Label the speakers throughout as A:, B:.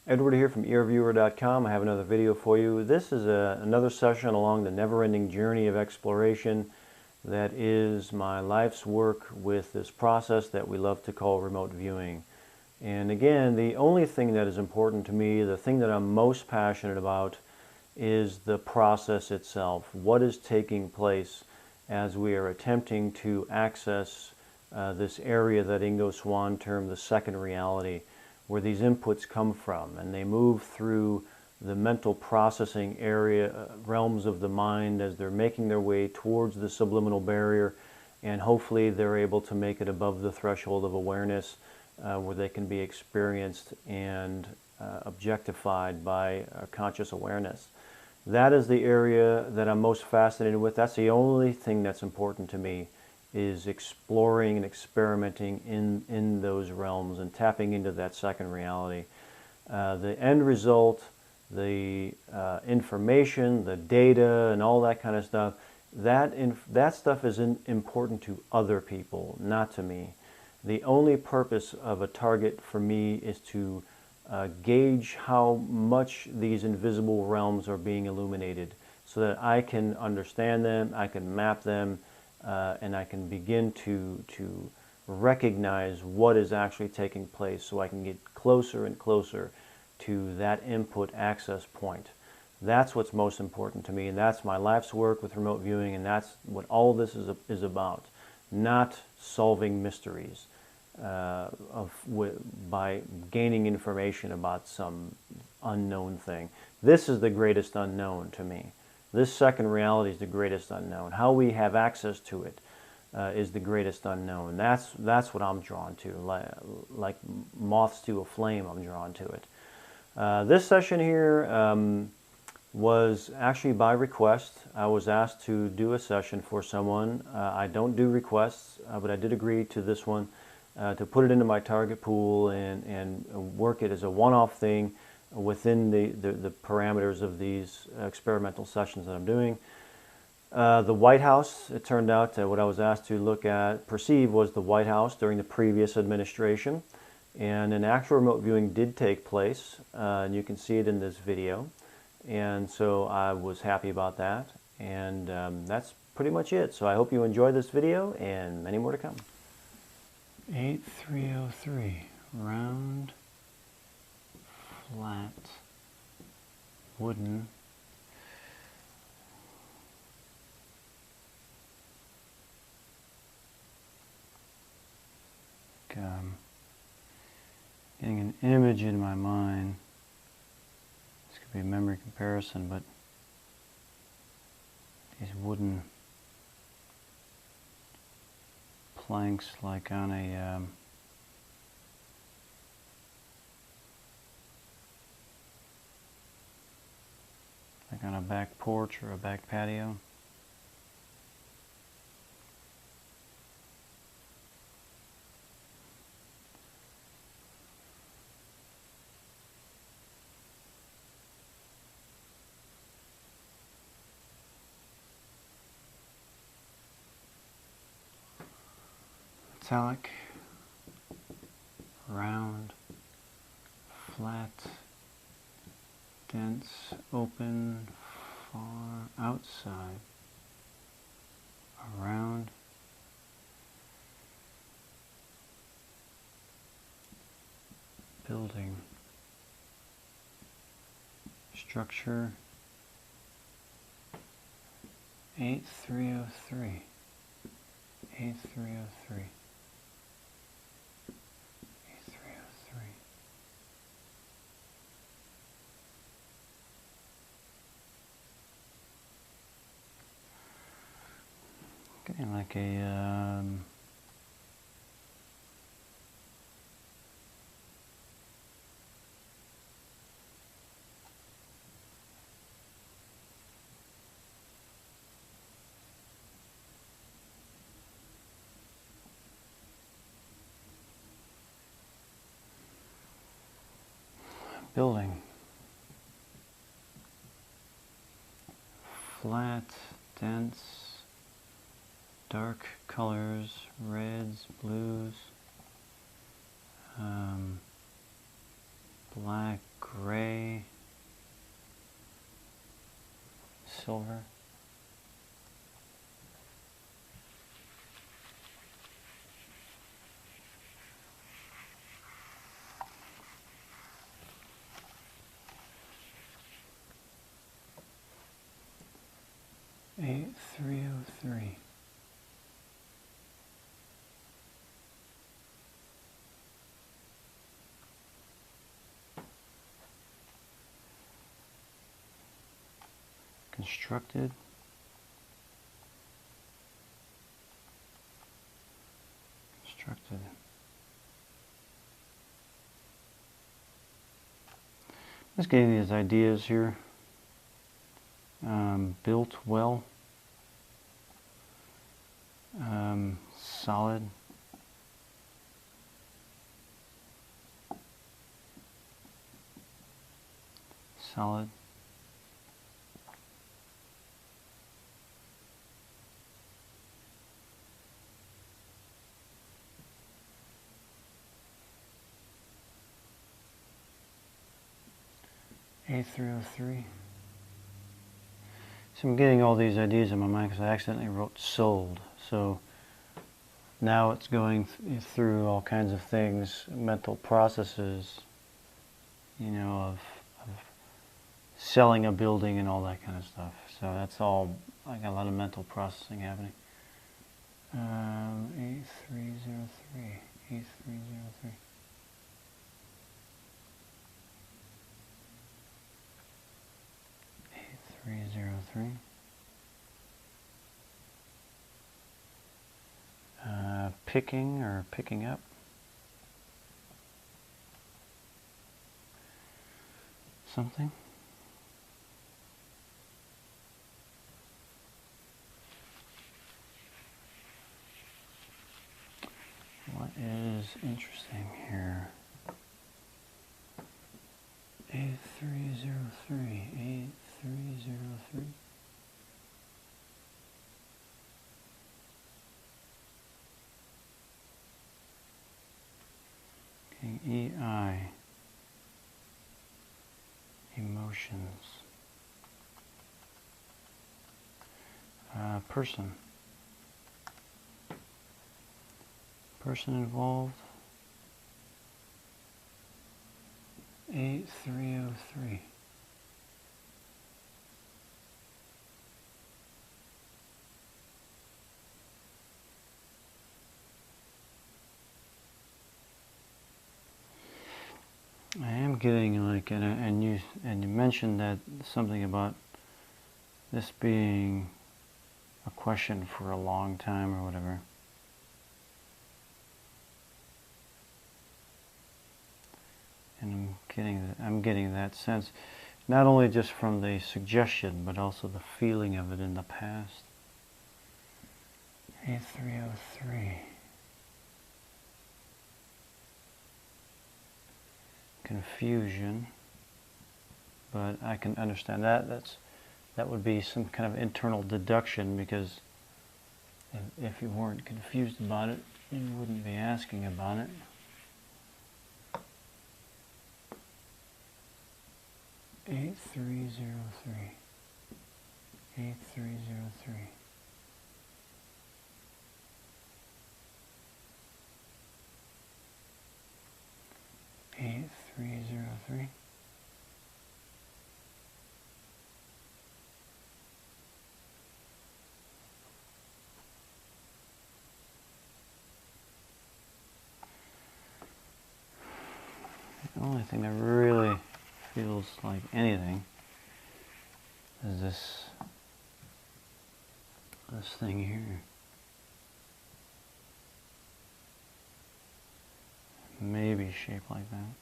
A: Edward here from earviewer.com. I have another video for you. This is another session along the never-ending journey of exploration that is my life's work with this process that we love to call remote viewing. And again, the only thing that is important to me, the thing that I'm most passionate about, is the process itself. What is taking place as we are attempting to access this area that Ingo Swann termed the second reality, where these inputs come from, and they move through the mental processing area, realms of the mind, as they're making their way towards the subliminal barrier, and hopefully they're able to make it above the threshold of awareness where they can be experienced and objectified by conscious awareness. That is the area that I'm most fascinated with. That's the only thing that's important to me, is exploring and experimenting in those realms and tapping into that second reality. The end result, the information, the data, and all that kind of stuff, that stuff is important to other people, not to me. The only purpose of a target for me is to gauge how much these invisible realms are being illuminated, so that I can understand them, I can map them, and I can begin to recognize what is actually taking place, so I can get closer and closer to that input access point. That's what's most important to me, and that's my life's work with remote viewing, and that's what all this is about. Not solving mysteries by gaining information about some unknown thing. This is the greatest unknown to me. This second reality is the greatest unknown. How we have access to it is the greatest unknown. That's what I'm drawn to. Like moths to a flame, I'm drawn to it. This session here was actually by request. I was asked to do a session for someone. I don't do requests, but I did agree to this one to put it into my target pool and work it as a one-off thing within the parameters of these experimental sessions that I'm doing. The White House, it turned out that what I was asked to perceive was the White House during the previous administration. And an actual remote viewing did take place, and you can see it in this video. And so I was happy about that. And that's pretty much it. So I hope you enjoy this video, and many more to come. 8303, round, flat, wooden, getting an image in my mind. This could be a memory comparison, but these wooden planks, like on a back porch or a back patio. Metallic, round, flat, dense, open, far outside, around, building, structure, 8303, 8303. Getting like a building, flat, dense, dark colors, reds, blues, black, gray, silver. A303. Constructed. Constructed. Just getting these ideas here. Built well. Solid. Solid. A303. So I'm getting all these ideas in my mind because I accidentally wrote sold. So now it's going through all kinds of things, mental processes, you know, of selling a building and all that kind of stuff. So that's all, I got a lot of mental processing happening. A303, A303. A303. Picking or picking up. Something. What is interesting here? A303, A303. Okay, EI. Emotions. Person. Person involved. A303. I am getting like, and you mentioned that something about this being a question for a long time or whatever. And I'm getting that sense, not only just from the suggestion, but also the feeling of it in the past. A303. Confusion, but I can understand that. That would be some kind of internal deduction, because if you weren't confused about it, you wouldn't be asking about it. A303. A303. A303. The only thing that really feels like anything is this thing here. Maybe shaped like that.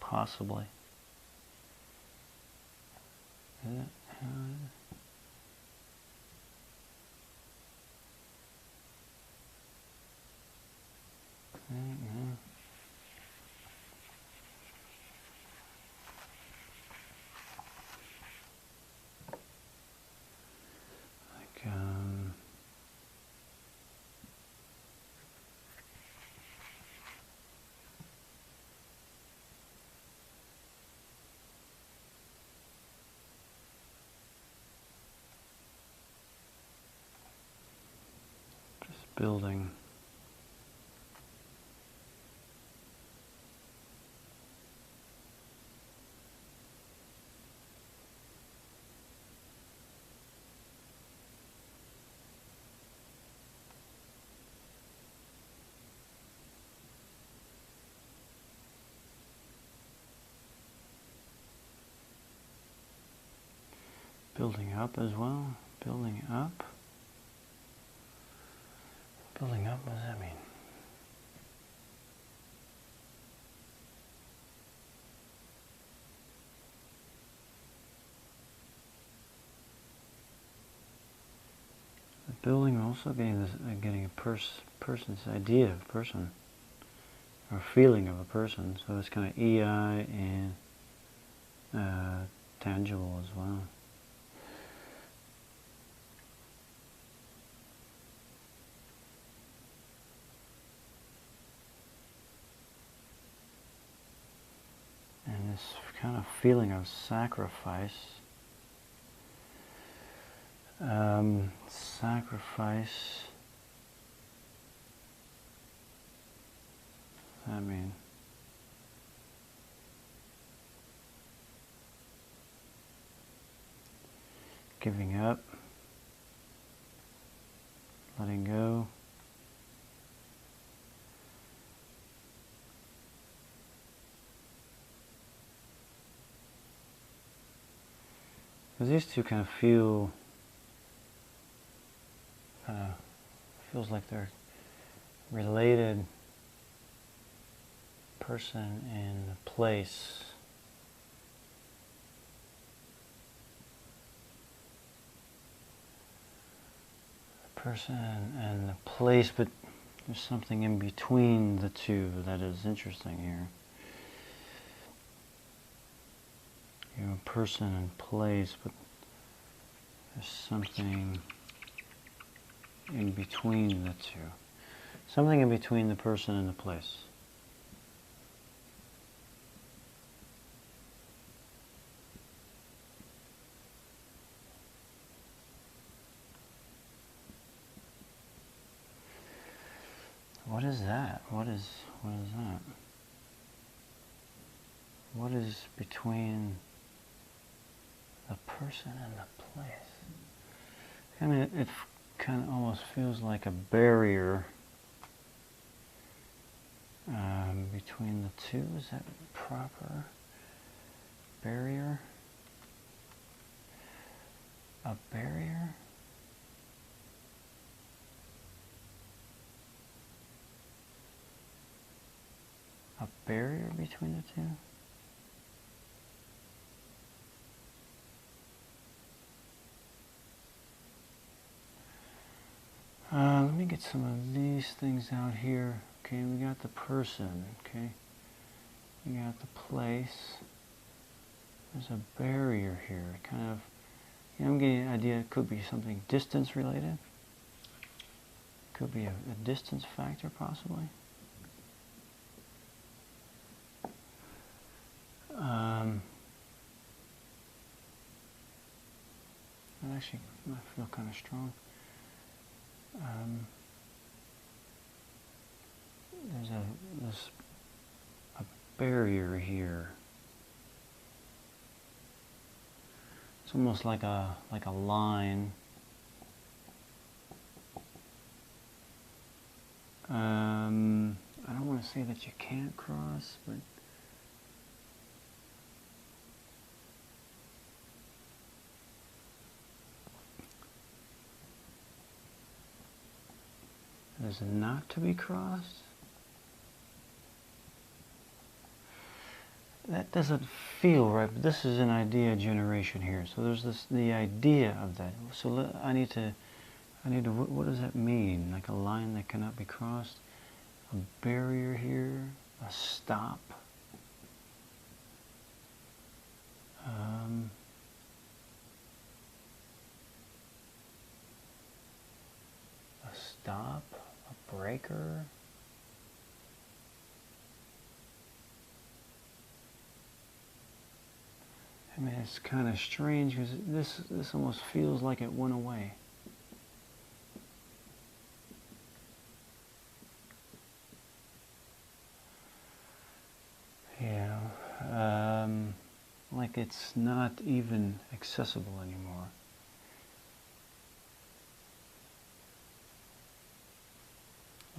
A: Possibly. Is it? No. Like, building. Building up as well. Building up. Building up, what does that mean? The building also getting a person's idea of a person, or feeling of a person. So it's kind of EI and tangible as well. And this kind of feeling of sacrifice. Sacrifice. I mean, giving up, letting go. Because these two kind of feels like they're related, person and place. The person and the place, but there's something in between the two that is interesting here. You know, person and place, but there's something in between the two. Something in between the person and the place. What is that? What is that? What is between the person and the place? I mean, it kind of almost feels like a barrier between the two. Is that proper? Barrier? A barrier? A barrier between the two? Let me get some of these things out here. Okay, we got the person, okay? We got the place. There's a barrier here. Kind of, you know, I'm getting an idea it could be something distance related. Could be a distance factor, possibly. That actually might feel kind of strong. There's a barrier here. It's almost like a line. I don't want to say that you can't cross, but there's a not to be crossed. That doesn't feel right, but this is an idea generation here. So there's the idea of that. So I need to, what does that mean? Like a line that cannot be crossed? A barrier here? A stop? A stop? A breaker? I mean, it's kind of strange because this almost feels like it went away. like it's not even accessible anymore.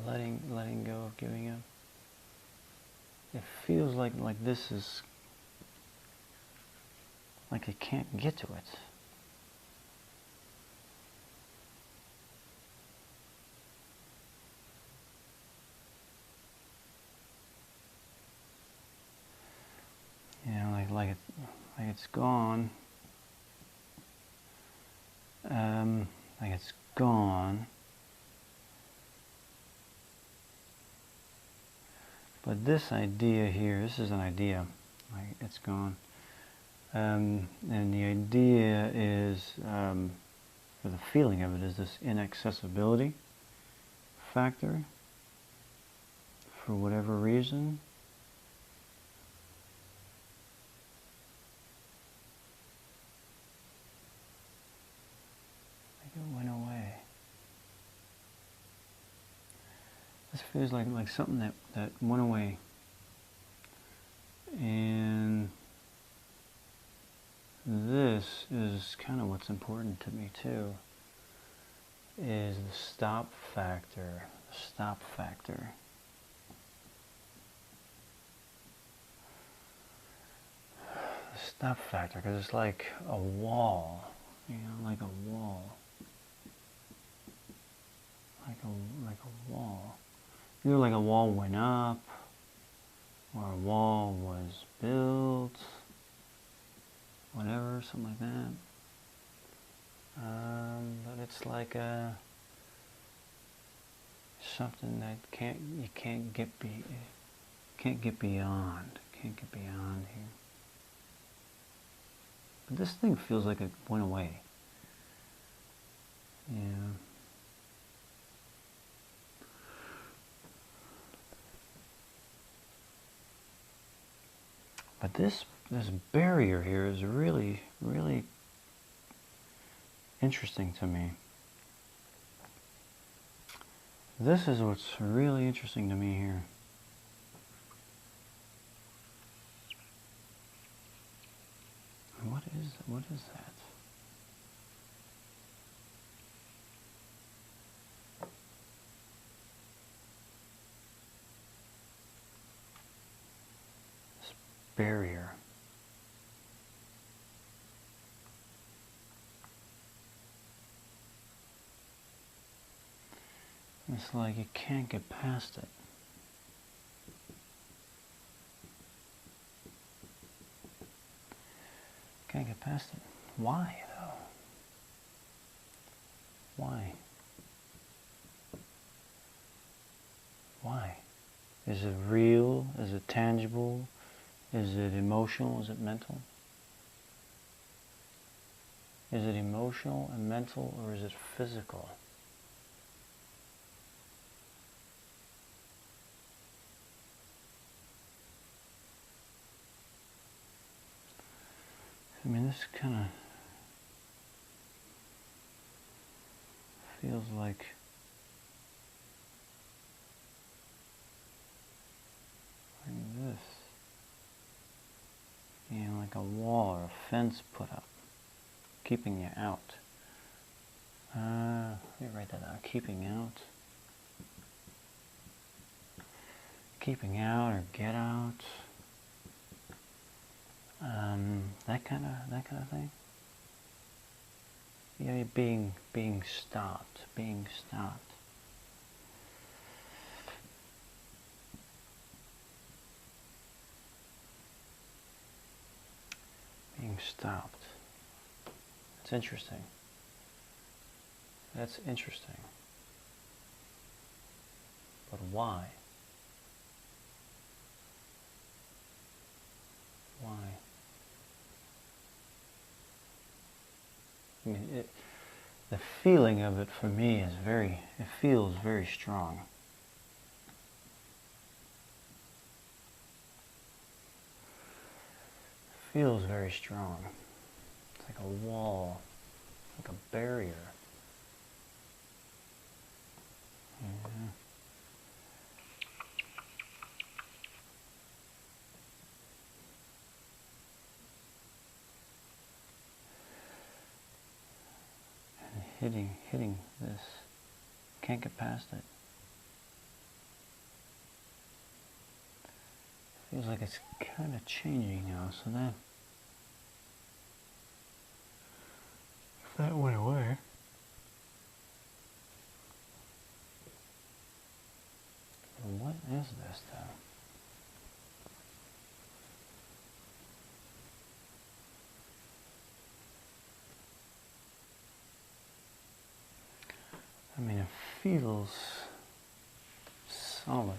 A: Letting go of giving up. It feels like this is like I can't get to it. You know, like it's gone. Like it's gone. But this idea here, this is an idea. Like it's gone. And the idea is, or the feeling of it is this inaccessibility factor for whatever reason. Like it went away. This feels like something that went away. And this is kind of what's important to me too, is the stop factor. The stop factor. The stop factor, because it's like a wall, you know, like a wall. Like a wall. Either like a wall went up, or a wall was built, whatever, something like that. But it's like something that you can't get beyond. Can't get beyond here. But this thing feels like it went away. Yeah. But this barrier here is really, really interesting to me. This is what's really interesting to me here. What is that? This barrier. It's like you can't get past it. Can't get past it. Why, though? Why? Why? Is it real? Is it tangible? Is it emotional? Is it mental? Is it emotional and mental, or is it physical? I mean, this kind of feels like this. You know, like a wall or a fence put up, keeping you out. Let me write that down. Keeping out. Keeping out or get out. That kind of thing. Yeah, being stopped. Being stopped. Being stopped. That's interesting. That's interesting. But why? Why? I mean, the feeling of it for me is it feels very strong. It feels very strong. It's like a wall, like a barrier. Yeah. hitting this. Can't get past it. Feels like it's kind of changing now, so that if that went away, what is this though? I mean, it feels solid.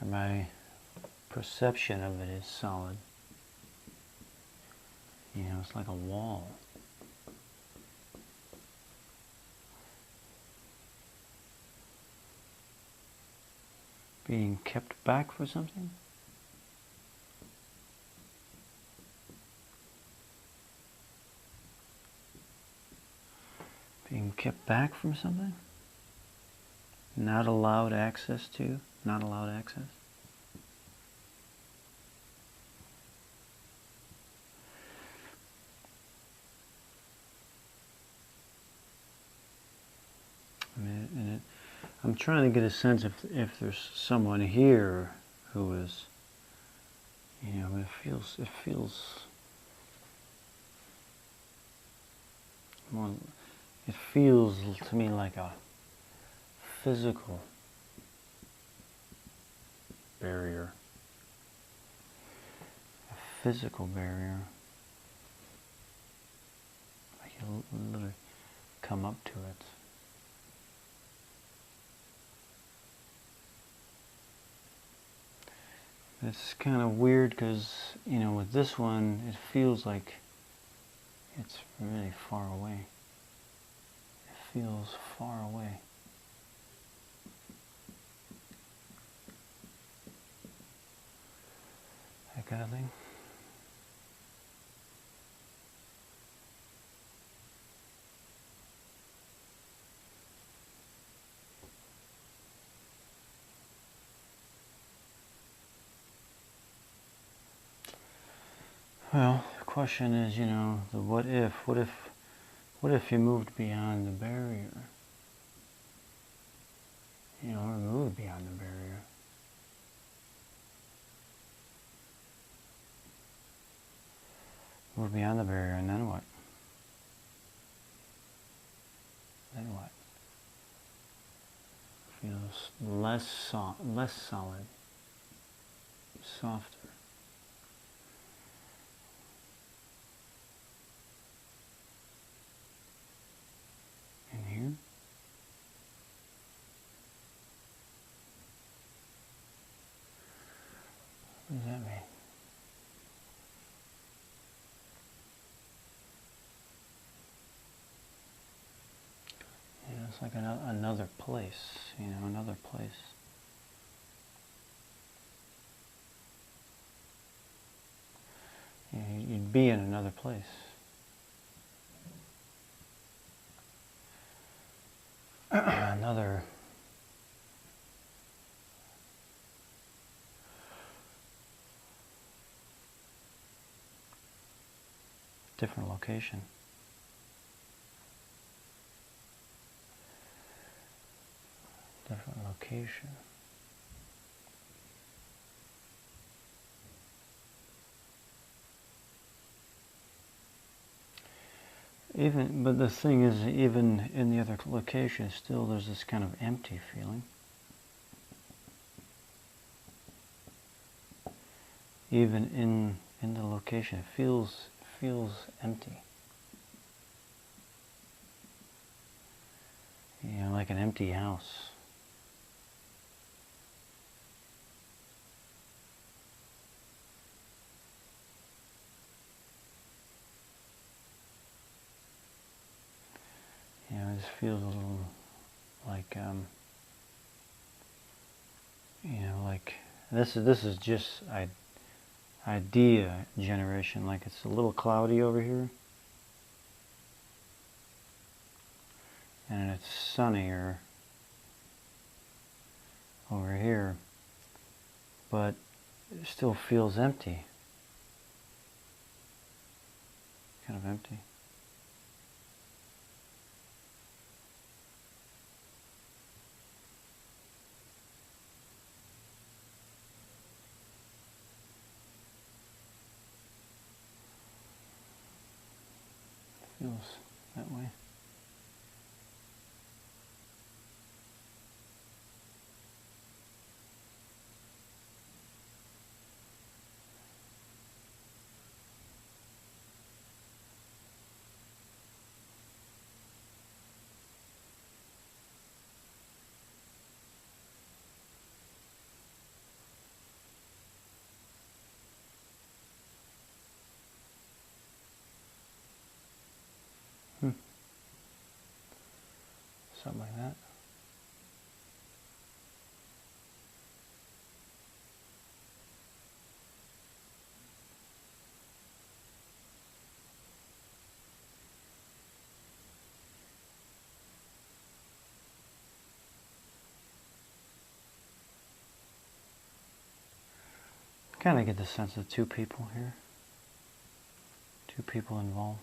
A: Or my perception of it is solid. You know, it's like a wall. Being kept back for something? Being kept back from something? Not allowed access to? Not allowed access? I mean, I'm trying to get a sense if there's someone here who is, you know, it feels more, it feels to me like a physical barrier. A physical barrier. Like you literally come up to it. It's kind of weird because, you know, with this one, it feels like it's really far away. It feels far away. That kind of thing. Well, the question is, you know, the what if? What if you moved beyond the barrier? You know, or moved beyond the barrier. Moved beyond the barrier, and then what? Then what? Feels less solid, softer. And here? What does that mean? Yeah, it's like another place, you know, another place. You know, you'd be in another place. Another different location. Different location. But the thing is, even in the other location, still there's this kind of empty feeling. Even in the location, it feels empty. You know, like an empty house. You know, it just feels a little like, you know, like this is just idea generation. Like it's a little cloudy over here, and it's sunnier over here, but it still feels empty. Kind of empty. Feels that way. Something like that. Kind of get the sense of two people here. Two people involved.